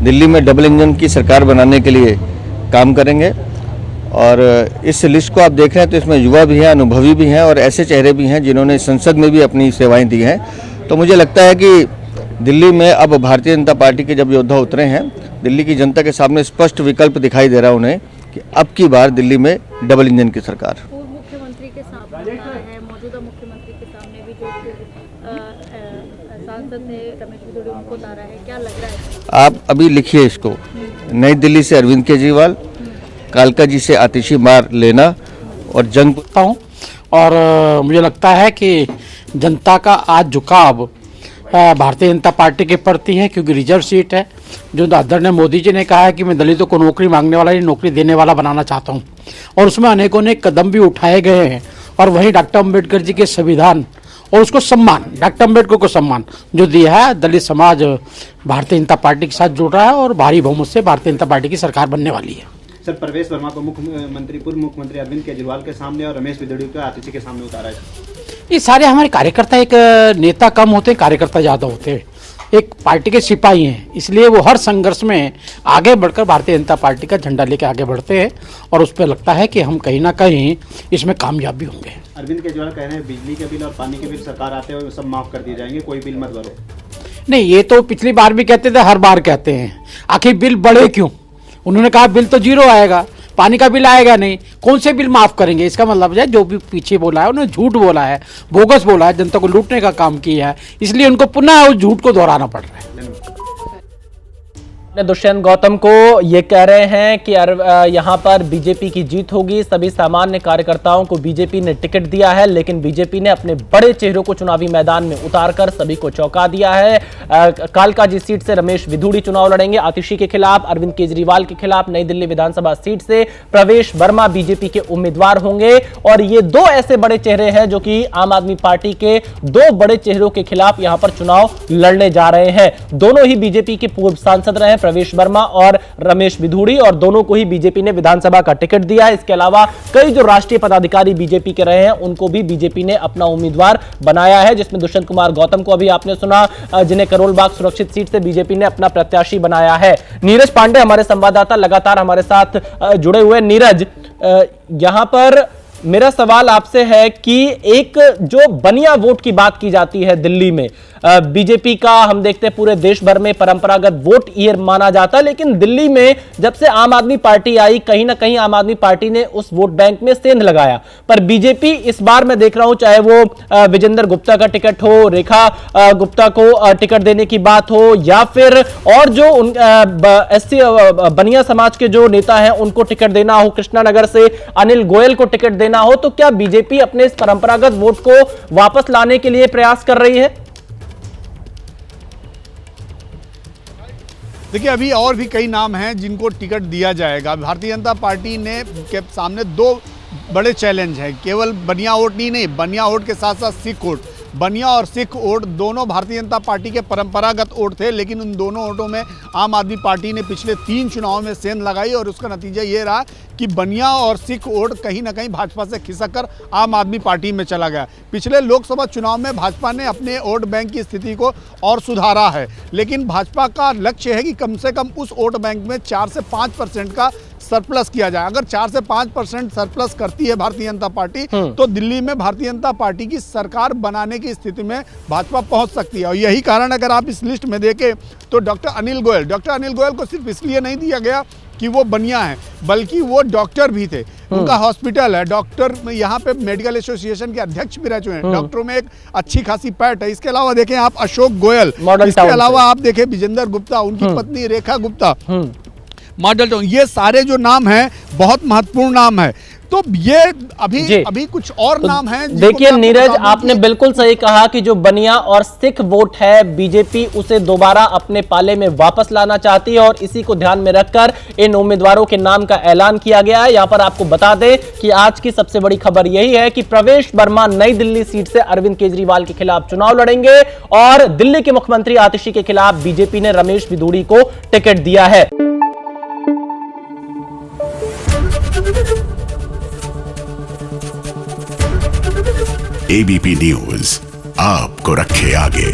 दिल्ली में double engine की सरकार बनाने के लिए काम करेंगे। और इस लिस्ट को आप देख रहे हैं तो इसमें युवा भी हैं, अनुभवी भी हैं और ऐसे चेहरे भी हैं जिन्होंने संसद में भी अपनी सेवाएं दी हैं। तो मुझे लगता है कि दिल्ली में अब भारतीय जनता पार्टी के जब योद्धा उतरे हैं, दिल्ली की जनता के सामने स्पष्ट विकल्प दिखाई दे रहा है उन्हें कि अब की बार दिल्ली में डबल इंजन की सरकार। पूर्व मुख्यमंत्री के सामने है, मौजूदा मुख्यमंत्री के सामने भी जो सांसद थे रमेश बिधूड़ी, उनको उतारा है, क्या लग रहा है? आप अभी लिखिए इसको, नई दिल्ली से अरविंद केजरीवाल, कालका जी से आतिशी मार लेना और जंग हूँ। और मुझे लगता है कि जनता का आज झुकाव भारतीय जनता पार्टी के प्रति है, क्योंकि रिजर्व सीट है। जो आदरणीय मोदी जी ने कहा है कि मैं दलितों को नौकरी मांगने वाला नहीं, नौकरी देने वाला बनाना चाहता हूं, और उसमें अनेकों ने कदम भी उठाए गए हैं। और वहीं डॉक्टर अम्बेडकर जी के संविधान और उसको सम्मान, डॉक्टर अम्बेडकर को सम्मान जो दिया है, दलित समाज भारतीय जनता पार्टी के साथ जुड़ रहा है और भारी बहुमत से भारतीय जनता पार्टी की सरकार बनने वाली है। सर, प्रवेश वर्मा को पूर्व मुख्यमंत्री अरविंद केजरीवाल के सामने और रमेश बिधूड़ी को आतिशी के सामने उतारा है। ये सारे हमारे कार्यकर्ता, एक नेता कम होते हैं, कार्यकर्ता ज़्यादा होते हैं, एक पार्टी के सिपाही हैं, इसलिए वो हर संघर्ष में आगे बढ़कर भारतीय जनता पार्टी का झंडा लेकर आगे बढ़ते हैं और उस पर लगता है कि हम कहीं ना कहीं इसमें कामयाब भी होंगे। अरविंद केजरीवाल कह रहे हैं बिजली के बिल और पानी के बिल सरकार आते हुए सब माफ कर दिए जाएंगे, कोई बिल मत भरो। नहीं, ये तो पिछली बार भी कहते थे, हर बार कहते हैं, आखिर बिल बढ़े क्यों? उन्होंने कहा बिल तो जीरो आएगा, पानी का बिल आएगा नहीं, कौन से बिल माफ करेंगे? इसका मतलब है जो भी पीछे बोला है उन्होंने झूठ बोला है, बोगस बोला है, जनता को लूटने का काम किया है, इसलिए उनको पुनः उस झूठ को दोहराना पड़ रहा है। दुष्यंत गौतम को ये कह रहे हैं कि यहाँ पर बीजेपी की जीत होगी। सभी सामान्य कार्यकर्ताओं को बीजेपी ने टिकट दिया है, लेकिन बीजेपी ने अपने बड़े चेहरों को चुनावी मैदान में उतारकर सभी को चौंका दिया है। कालका जी सीट से रमेश बिधूड़ी चुनाव लड़ेंगे आतिशी के खिलाफ, अरविंद केजरीवाल के खिलाफ नई दिल्ली विधानसभा सीट से प्रवेश वर्मा बीजेपी के उम्मीदवार होंगे। और ये दो ऐसे बड़े चेहरे हैं जो कि आम आदमी पार्टी के दो बड़े चेहरों के खिलाफ यहां पर चुनाव लड़ने जा रहे हैं। दोनों ही बीजेपी के पूर्व सांसद रहे प्रवेश वर्मा और रमेश बिधूड़ी, और दोनों को ही बीजेपी ने विधानसभा का टिकट दिया है। इसके अलावा कई जो राष्ट्रीय पदाधिकारी बीजेपी के रहे हैं उनको भी बीजेपी ने अपना उम्मीदवार बनाया है, जिसमें दुष्यंत कुमार गौतम को अभी आपने सुना, जिन्हें करोल बाग सुरक्षित सीट से बीजेपी ने अपना प्रत्याशी बनाया है। नीरज पांडे हमारे संवाददाता लगातार हमारे साथ जुड़े हुए। नीरज, यहां पर मेरा सवाल आपसे है कि एक जो बनिया वोट की बात की जाती है दिल्ली में, बीजेपी का हम देखते हैं पूरे देश भर में परंपरागत वोट ईयर माना जाता है, लेकिन दिल्ली में जब से आम आदमी पार्टी आई, कहीं ना कहीं आम आदमी पार्टी ने उस वोट बैंक में सेंध लगाया। पर बीजेपी इस बार मैं देख रहा हूं, चाहे वो विजेंद्र गुप्ता का टिकट हो, रेखा गुप्ता को टिकट देने की बात हो, या फिर और जो एससी बनिया समाज के जो नेता हैं उनको टिकट देना हो, कृष्णानगर से अनिल गोयल को टिकट देना हो, तो क्या बीजेपी अपने इस परंपरागत वोट को वापस लाने के लिए प्रयास कर रही है? देखिए, अभी और भी कई नाम हैं जिनको टिकट दिया जाएगा। भारतीय जनता पार्टी ने के सामने दो बड़े चैलेंज हैं। केवल बनिया वोट नहीं, बनिया वोट के साथ साथ सिख वोट। बनिया और सिख वोट दोनों भारतीय जनता पार्टी के परंपरागत वोट थे, लेकिन उन दोनों वोटों में आम आदमी पार्टी ने पिछले 3 चुनावों में सेंध लगाई और उसका नतीजा ये रहा कि बनिया और सिख वोट कहीं ना कहीं भाजपा से खिसक कर आम आदमी पार्टी में चला गया। पिछले लोकसभा चुनाव में भाजपा ने अपने वोट बैंक की स्थिति को और सुधारा है, लेकिन भाजपा का लक्ष्य है कि कम से कम उस वोट बैंक में 4 से 5% का सरप्लस किया जाए। अगर 4 से 5% सरप्लस करती है भारतीय जनता पार्टी, तो दिल्ली में भारतीय जनता पार्टी की सरकार बनाने की स्थिति में भाजपा पहुंच सकती है। और यही कारण अगर आप इस लिस्ट में देखें तो डॉक्टर अनिल गोयल को सिर्फ इसलिए नहीं दिया गया कि वो बनिया है, बल्कि वो डॉक्टर भी थे। उनका हॉस्पिटल है, डॉक्टर यहाँ पे मेडिकल एसोसिएशन के अध्यक्ष भी रह चुके हैं, डॉक्टरों में एक अच्छी खासी पैठ है। इसके अलावा देखें आप अशोक गोयल, इसके अलावा आप देखें विजेंद्र गुप्ता, उनकी पत्नी रेखा गुप्ता, मॉडल टाउन, ये सारे जो नाम हैं बहुत महत्वपूर्ण नाम है। तो ये अभी कुछ और तो नाम हैं। देखिए नीरज, आपने बिल्कुल सही कहा कि जो बनिया और सिख वोट है, बीजेपी उसे दोबारा अपने पाले में वापस लाना चाहती है और इसी को ध्यान में रखकर इन उम्मीदवारों के नाम का ऐलान किया गया है। यहां पर आपको बता दें कि आज की सबसे बड़ी खबर यही है कि प्रवेश वर्मा नई दिल्ली सीट से अरविंद केजरीवाल के खिलाफ चुनाव लड़ेंगे और दिल्ली के मुख्यमंत्री आतिशी के खिलाफ बीजेपी ने रमेश बिधूड़ी को टिकट दिया है। एबीपी न्यूज आपको रखे आगे।